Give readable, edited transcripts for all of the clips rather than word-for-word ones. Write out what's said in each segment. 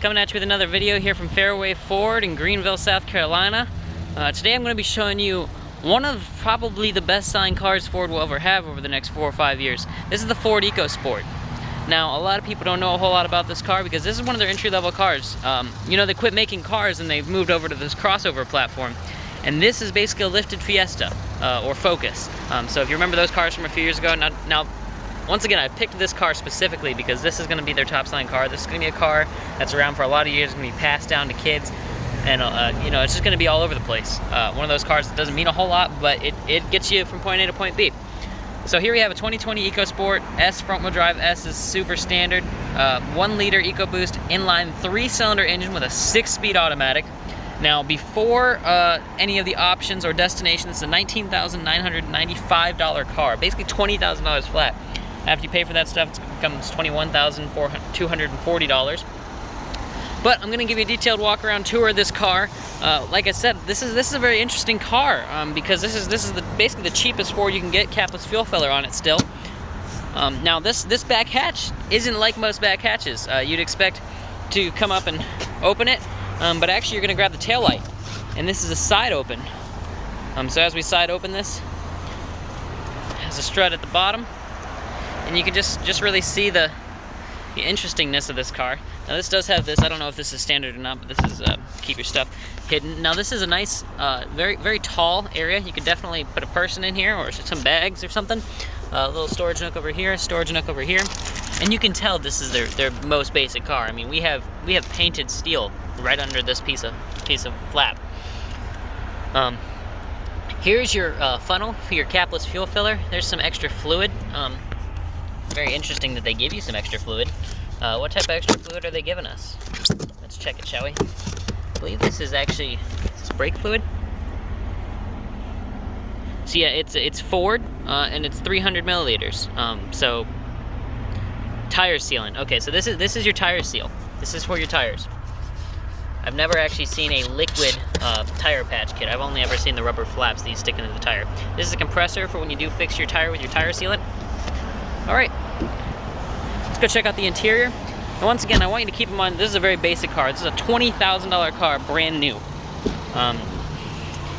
coming at you with another video here from Fairway Ford in Greenville, South Carolina. Today I'm going to be showing you one of probably the best selling cars Ford will ever have over the next 4 or 5 years. This is the Ford EcoSport. Now, a lot of people don't know a whole lot about this car because this is one of their entry-level cars. You know, they quit making cars and they've moved over to this crossover platform. And this is basically a lifted Fiesta, or Focus. So if you remember those cars from a few years ago, now once again, I picked this car specifically because this is going to be their top-selling car. This is going to be a car that's around for a lot of years, going to be passed down to kids, and you know, it's just going to be all over the place. One of those cars that doesn't mean a whole lot, but it gets you from point A to point B. So here we have a 2020 EcoSport S front-wheel drive. S is super standard, 1-liter EcoBoost inline 3-cylinder engine with a 6-speed automatic. Now, before any of the options or destinations, it's a $19,995 car, basically $20,000 flat. After you pay for that stuff, it becomes $21,240. But I'm going to give you a detailed walk-around tour of this car. Like I said, this is a very interesting car because this is basically the cheapest Ford you can get, capless fuel filler on it still. Now, this back hatch isn't like most back hatches. You'd expect to come up and open it, but actually you're going to grab the taillight, and this is a side open. So as we side open this, it has a strut at the bottom. And you can just really see the interestingness of this car. Now this does have this, I don't know if this is standard or not, but this is keep your stuff hidden. Now this is a nice, very tall area. You could definitely put a person in here or some bags or something. A little storage nook over here, storage nook over here. And you can tell this is their most basic car. I mean, we have painted steel right under this piece of flap. Here's your funnel for your capless fuel filler. There's some extra fluid. Very interesting that they give you some extra fluid. What type of extra fluid are they giving us? Let's check it, shall we? I believe this is actually, is this brake fluid? So yeah, it's Ford, and it's 300 milliliters. So tire sealant. Okay, so this is your tire seal. This is for your tires. I've never actually seen a liquid tire patch kit. I've only ever seen the rubber flaps that you stick into the tire. This is a compressor for when you do fix your tire with your tire sealant. All right, let's go check out the interior. And once again, I want you to keep in mind, this is a very basic car. This is a $20,000 car, brand new.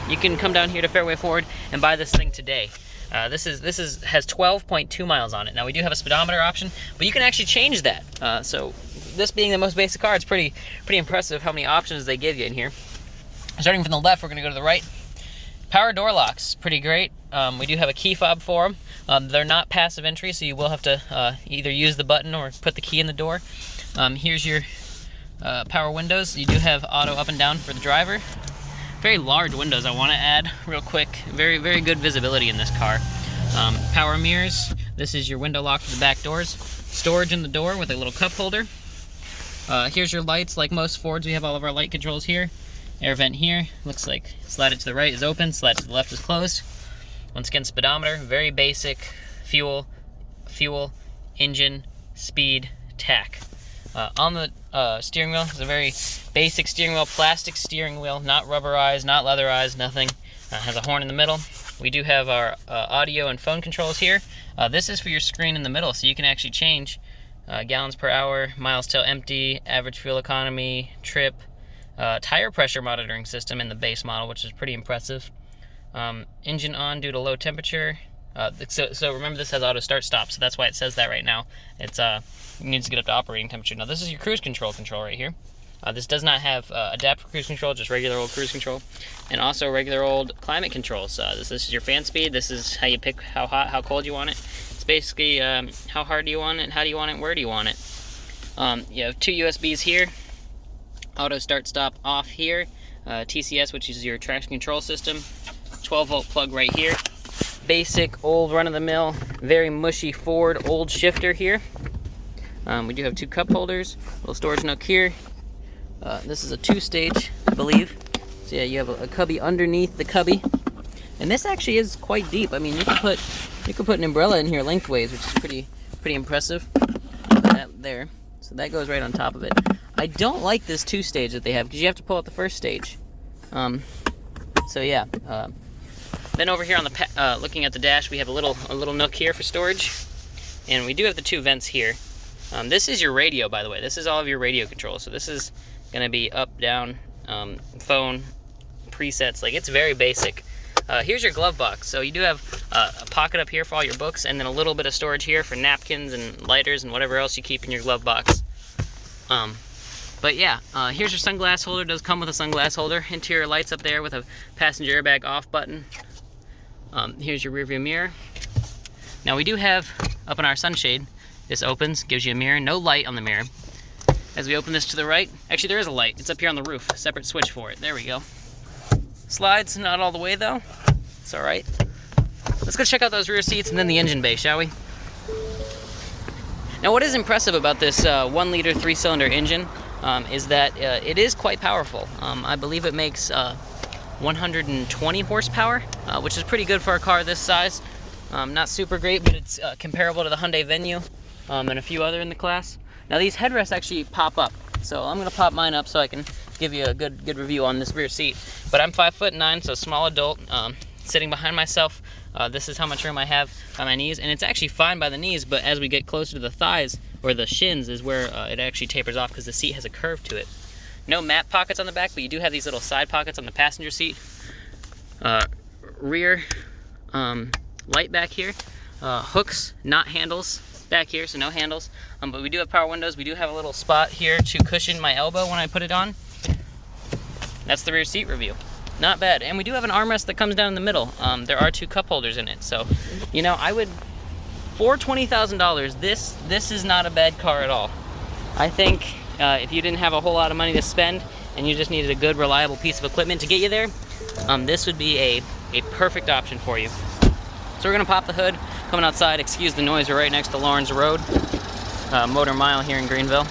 You can come down here to Fairway Ford and buy this thing today. This has 12.2 miles on it. Now we do have a speedometer option, but you can actually change that. So this being the most basic car, it's pretty impressive how many options they give you in here. Starting from the left, we're going to go to the right. Power door locks, pretty great. We do have a key fob for them. They're not passive entry, so you will have to either use the button or put the key in the door. Here's your power windows. You do have auto up and down for the driver. Very large windows, I want to add real quick. Very good visibility in this car. Power mirrors. This is your window lock for the back doors. Storage in the door with a little cup holder. Here's your lights. Like most Fords, we have all of our light controls here. Air vent here. Looks like slide it to the right is open, slide it to the left is closed. Once again, speedometer, very basic. Fuel, engine, speed, tack. On the steering wheel is a very basic steering wheel, plastic steering wheel, not rubberized, not leatherized, nothing. Has a horn in the middle. We do have our audio and phone controls here. This is for your screen in the middle, so you can actually change gallons per hour, miles till empty, average fuel economy, trip, tire pressure monitoring system in the base model, which is pretty impressive. Engine on due to low temperature. So remember, this has auto start stop, so that's why it says that right now. It needs to get up to operating temperature. Now this is your cruise control right here. This does not have adaptive cruise control, just regular old cruise control, and also regular old climate controls. This is your fan speed. This is how you pick how hot, how cold you want it. It's basically how hard do you want it, how do you want it, where do you want it. You have 2 USBs here. Auto start stop off here. TCS, which is your traction control system. 12-volt plug right here. Basic old run-of-the-mill, very mushy Ford old shifter here. We do have 2 cup holders, little storage nook here. This is a 2-stage, I believe. So yeah, you have a cubby underneath the cubby, and this actually is quite deep. I mean, you could put an umbrella in here lengthways, which is pretty impressive. That there, so that goes right on top of it. I don't like this 2-stage that they have because you have to pull out the first stage. So yeah. Then over here on the looking at the dash, we have a little nook here for storage, and we do have the 2 vents here. This is your radio, by the way. This is all of your radio controls. So this is going to be up, down, phone, presets. Like, it's very basic. Here's your glove box. So you do have a pocket up here for all your books, and then a little bit of storage here for napkins and lighters and whatever else you keep in your glove box. But yeah, here's your sunglass holder. It does come with a sunglass holder. Interior lights up there with a passenger airbag off button. Here's your rear view mirror. Now we do have, up in our sunshade, this opens, gives you a mirror, no light on the mirror. As we open this to the right, actually there is a light, it's up here on the roof, separate switch for it, there we go. Slides, not all the way though, it's all right. Let's go check out those rear seats and then the engine bay, shall we? Now what is impressive about this 1 liter 3-cylinder engine is that it is quite powerful. I believe it makes 120 horsepower, which is pretty good for a car this size. Not super great, but it's comparable to the Hyundai Venue and a few other in the class. Now these headrests actually pop up, so I'm gonna pop mine up so I can give you a good review on this rear seat. But I'm 5'9", so small adult, sitting behind myself. This is how much room I have by my knees, and it's actually fine by the knees, but as we get closer to the thighs, or the shins, is where it actually tapers off because the seat has a curve to it. No mat pockets on the back, but you do have these little side pockets on the passenger seat. Rear light back here, hooks, not handles back here, so no handles. But we do have power windows. We do have a little spot here to cushion my elbow when I put it on. That's the rear seat review. Not bad. And we do have an armrest that comes down in the middle. There are 2 cup holders in it, so you know, I would, for $20,000, this is not a bad car at all. I think if you didn't have a whole lot of money to spend and you just needed a good, reliable piece of equipment to get you there, this would be a perfect option for you. So we're gonna pop the hood, coming outside. Excuse the noise, we're right next to Lawrence Road, Motor Mile here in Greenville.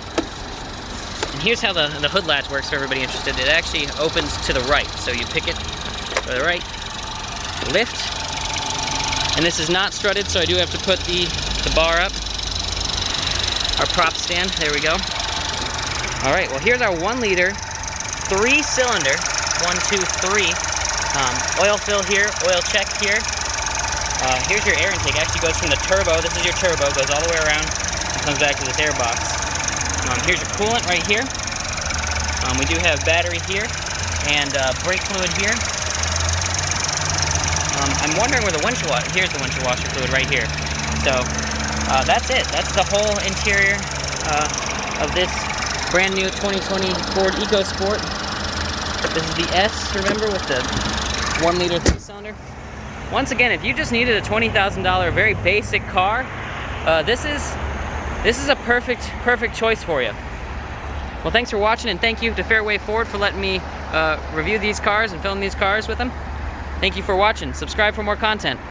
And here's how the hood latch works for everybody interested. It actually opens to the right. So you pick it to the right, lift, and this is not strutted, so I do have to put the bar up. Our prop stand, there we go. All right, well here's our 1 liter, 3-cylinder, 1, 2, 3. Oil fill here, oil check here. Here's your air intake. Actually goes from the turbo. This is your turbo. Goes all the way around and comes back to this air box. Here's your coolant right here. We do have battery here and brake fluid here. I'm wondering where the windshield washer. Here's the windshield washer fluid right here. So that's it. That's the whole interior of this brand new 2020 Ford EcoSport. This is the S, remember, with the 1 liter 3-cylinder. Once again, if you just needed a $20,000 very basic car, this is a perfect choice for you. Well, thanks for watching, and thank you to Fairway Ford for letting me review these cars and film these cars with them. Thank you for watching. Subscribe for more content.